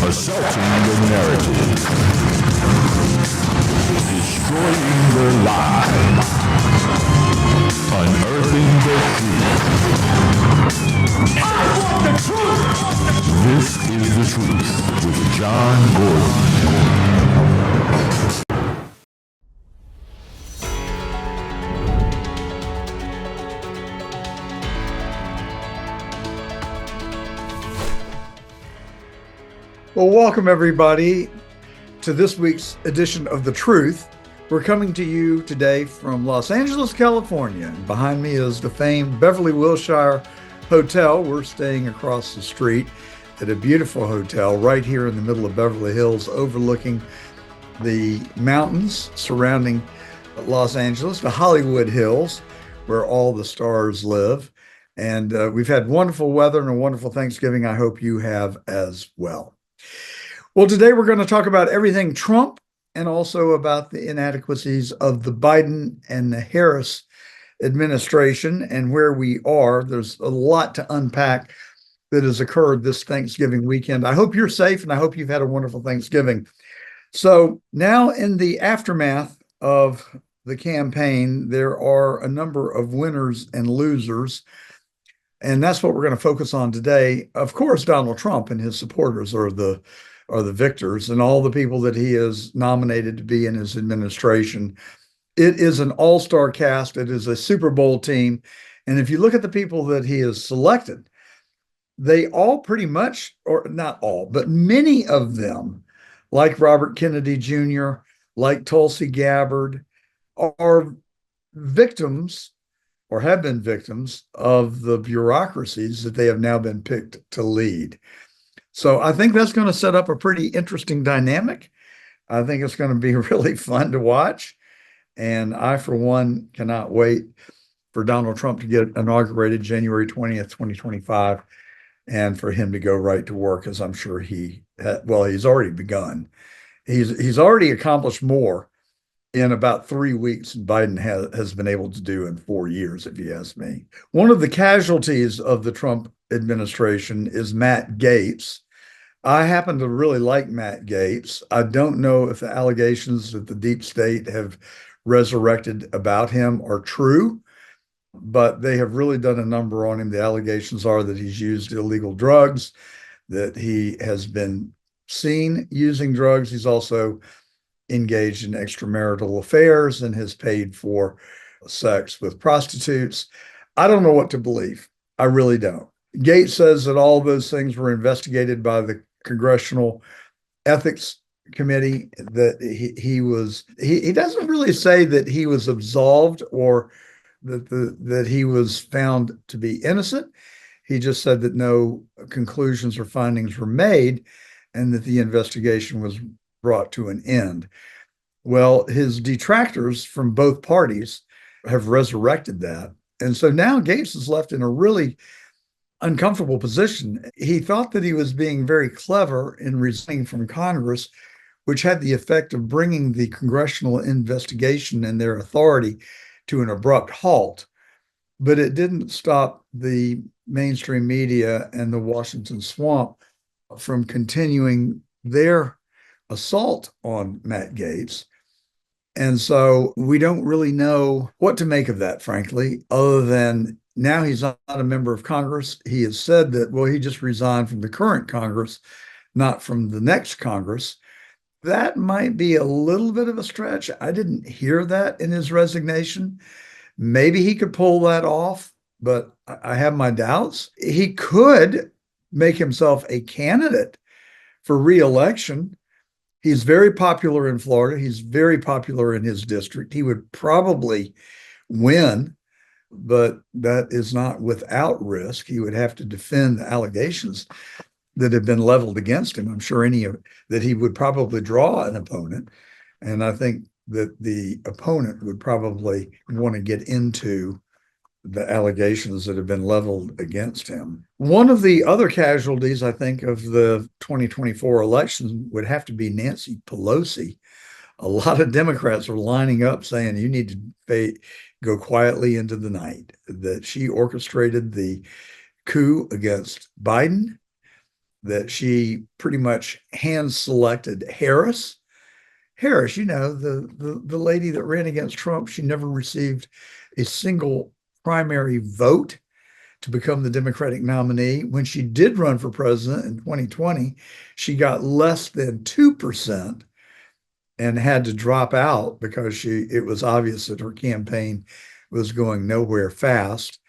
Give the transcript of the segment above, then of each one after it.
assaulting the narrative, destroying their lives, unearthing the truth. I want the truth! This is The Truth with John Gordon. Well, welcome everybody to this week's edition of The Truth. We're coming to you today from Los Angeles, California. And behind me is the famed Beverly Wilshire Hotel. We're staying across the street at a beautiful hotel right here in the middle of Beverly Hills, overlooking the mountains surrounding Los Angeles, the Hollywood Hills, where all the stars live. And we've had wonderful weather and a wonderful Thanksgiving. I hope you have as well. Well, today we're going to talk about everything Trump and also about the inadequacies of the Biden and the Harris administration and where we are. There's a lot to unpack that has occurred this Thanksgiving weekend. I hope you're safe and I hope you've had a wonderful Thanksgiving. So now in the aftermath of the campaign, there are a number of winners and losers. And that's what we're going to focus on today. Of course, Donald Trump and his supporters are the victors, and all the people that he has nominated to be in his administration. It is an all-star cast. It is a Super Bowl team. And if you look at the people that he has selected, they all pretty much, or not all, but many of them, like Robert Kennedy Jr., like Tulsi Gabbard, are victims or have been victims of the bureaucracies that they have now been picked to lead. So I think that's going to set up a pretty interesting dynamic. I think it's going to be really fun to watch. And I, for one, cannot wait for Donald Trump to get inaugurated January 20th, 2025, and for him to go right to work, as I'm sure he's already begun. He's already accomplished more in about 3 weeks than Biden has been able to do in 4 years, if you ask me. One of the casualties of the Trump administration is Matt Gaetz. I happen to really like Matt Gaetz. I don't know if the allegations that the deep state have resurrected about him are true, but they have really done a number on him. The allegations are that he's used illegal drugs, that he has been seen using drugs. He's also engaged in extramarital affairs and has paid for sex with prostitutes. I don't know what to believe. I really don't. Gaetz says that all those things were investigated by the Congressional Ethics Committee, that he doesn't really say that he was absolved or that he was found to be innocent. He just said that no conclusions or findings were made and that the investigation was brought to an end. Well, his detractors from both parties have resurrected that. And so now Gaetz is left in a really uncomfortable position. He thought that he was being very clever in resigning from Congress, which had the effect of bringing the congressional investigation and their authority to an abrupt halt. But it didn't stop the mainstream media and the Washington swamp from continuing their assault on Matt Gaetz. And so we don't really know what to make of that, frankly, other than now he's not a member of Congress. He has said that, well, he just resigned from the current Congress, not from the next Congress. That might be a little bit of a stretch. I didn't hear that in his resignation. Maybe he could pull that off, but I have my doubts. He could make himself a candidate for re-election. He's very popular in Florida. He's very popular in his district. He would probably win, but that is not without risk. He would have to defend the allegations that have been leveled against him. I'm sure that he would probably draw an opponent. And I think that the opponent would probably want to get into the allegations that have been leveled against him. One of the other casualties, I think, of the 2024 election would have to be Nancy Pelosi. A lot of Democrats are lining up saying you need to go quietly into the night, that she orchestrated the coup against Biden that she pretty much hand selected Harris. Harris, the lady that ran against Trump, she never received a single primary vote to become the Democratic nominee. When she did run for president in 2020, she got less than 2% and had to drop out because it was obvious that her campaign was going nowhere fast.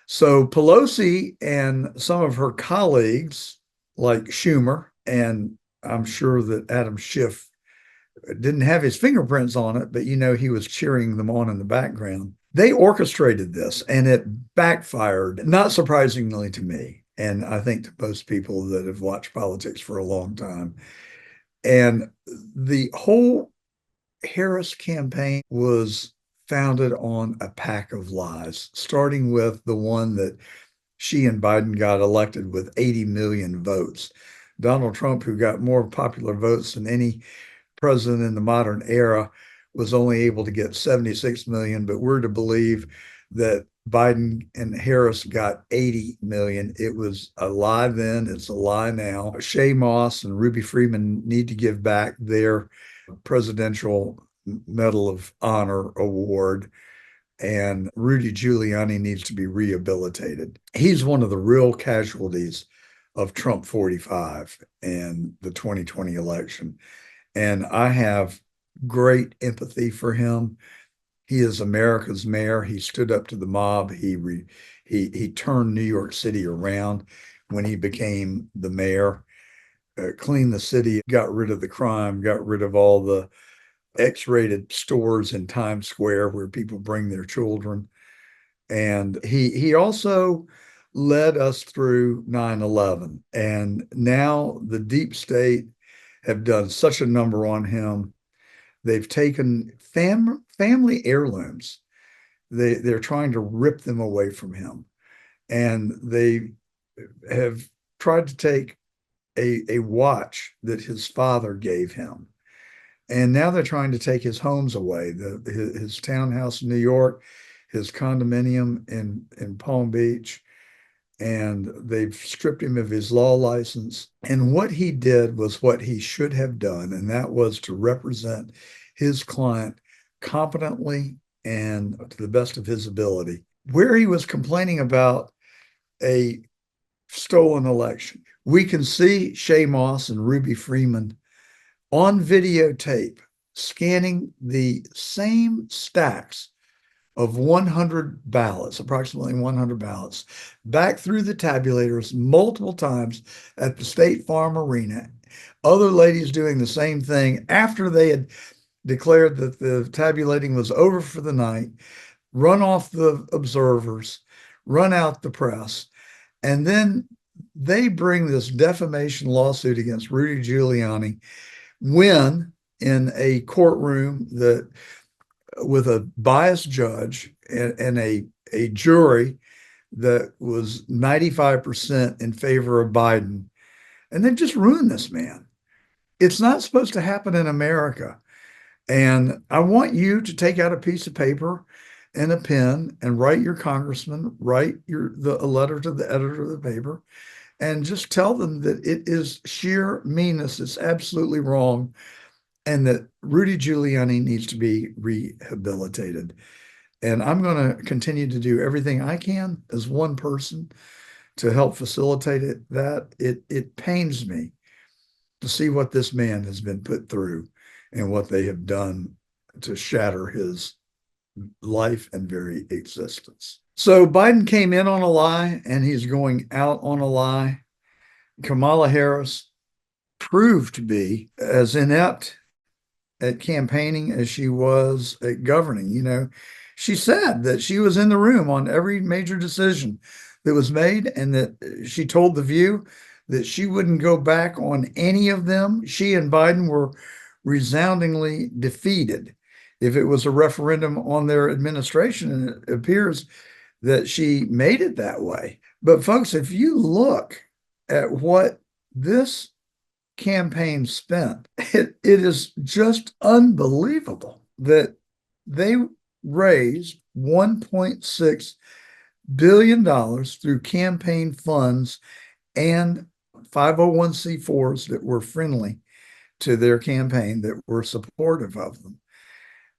So Pelosi and some of her colleagues, like Schumer, and I'm sure that Adam Schiff didn't have his fingerprints on it, but he was cheering them on in the background. They orchestrated this and it backfired, not surprisingly to me. And I think to most people that have watched politics for a long time. And the whole Harris campaign was founded on a pack of lies, starting with the one that she and Biden got elected with 80 million votes. Donald Trump, who got more popular votes than any president in the modern era, was only able to get 76 million, but we're to believe that Biden and Harris got 80 million. It was a lie then, it's a lie now. Shay Moss and Ruby Freeman need to give back their Presidential Medal of Honor award, and Rudy Giuliani needs to be rehabilitated. He's one of the real casualties of Trump 45 and the 2020 election. And I have great empathy for him. He is America's mayor. He stood up to the mob. He turned New York City around when he became the mayor, cleaned the city, got rid of the crime, got rid of all the X-rated stores in Times Square where people bring their children. And he also led us through 9/11. And now the deep state have done such a number on him. They've taken family heirlooms. They're trying to rip them away from him. And they have tried to take a watch that his father gave him. And now they're trying to take his homes away, his townhouse in New York, his condominium in Palm Beach, and they've stripped him of his law license. And what he did was what he should have done, and that was to represent his client competently and to the best of his ability. Where he was complaining about a stolen election, we can see Shay Moss and Ruby Freeman on videotape scanning the same stacks of 100 ballots, approximately 100 ballots, back through the tabulators multiple times at the State Farm Arena. Other ladies doing the same thing after they had declared that the tabulating was over for the night, run off the observers, run out the press, and then they bring this defamation lawsuit against Rudy Giuliani, win in a courtroom that with a biased judge and a jury that was 95% in favor of Biden. And they've just ruined this man. It's not supposed to happen in America. And I want you to take out a piece of paper and a pen and write your congressman, write a letter to the editor of the paper, and just tell them that it is sheer meanness. It's absolutely wrong. And that Rudy Giuliani needs to be rehabilitated. And I'm going to continue to do everything I can as one person to help facilitate it. It pains me to see what this man has been put through and what they have done to shatter his life and very existence. So Biden came in on a lie and he's going out on a lie. Kamala Harris proved to be as inept at campaigning as she was at governing. She said that she was in the room on every major decision that was made, and that she told The View that she wouldn't go back on any of them. She and Biden were resoundingly defeated if it was a referendum on their administration, and it appears that she made it that way. But folks, if you look at what this campaign spent, it is just unbelievable that they raised $1.6 billion through campaign funds and 501c4s that were friendly to their campaign, that were supportive of them.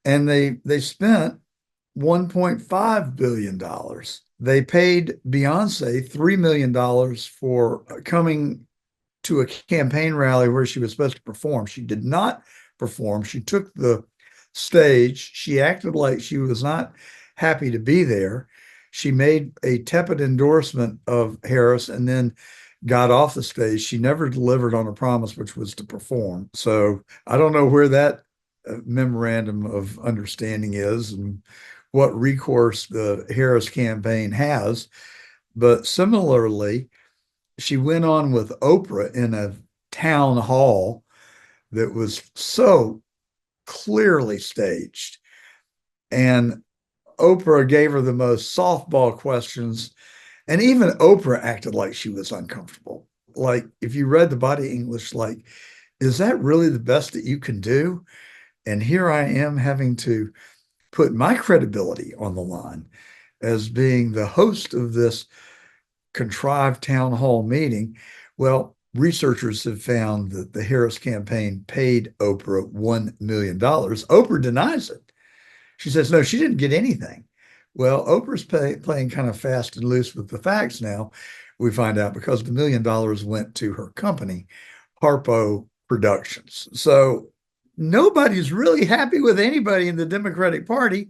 And they spent $1.5 billion. They paid Beyonce $3 million for coming to a campaign rally where she was supposed to perform. She did not perform. She took the stage. She acted like she was not happy to be there. She made a tepid endorsement of Harris and then got off the stage. She never delivered on a promise, which was to perform. So I don't know where that memorandum of understanding is and what recourse the Harris campaign has. But similarly, she went on with Oprah in a town hall that was so clearly staged. And Oprah gave her the most softball questions. And even Oprah acted like she was uncomfortable. Like, if you read the body English, like, is that really the best that you can do? And here I am having to put my credibility on the line as being the host of this contrived town hall meeting. Well, researchers have found that the Harris campaign paid Oprah $1 million. Oprah denies it. She says, no, she didn't get anything. Well, Oprah's playing kind of fast and loose with the facts now. We find out because the $1 million went to her company, Harpo Productions. So nobody's really happy with anybody in the Democratic Party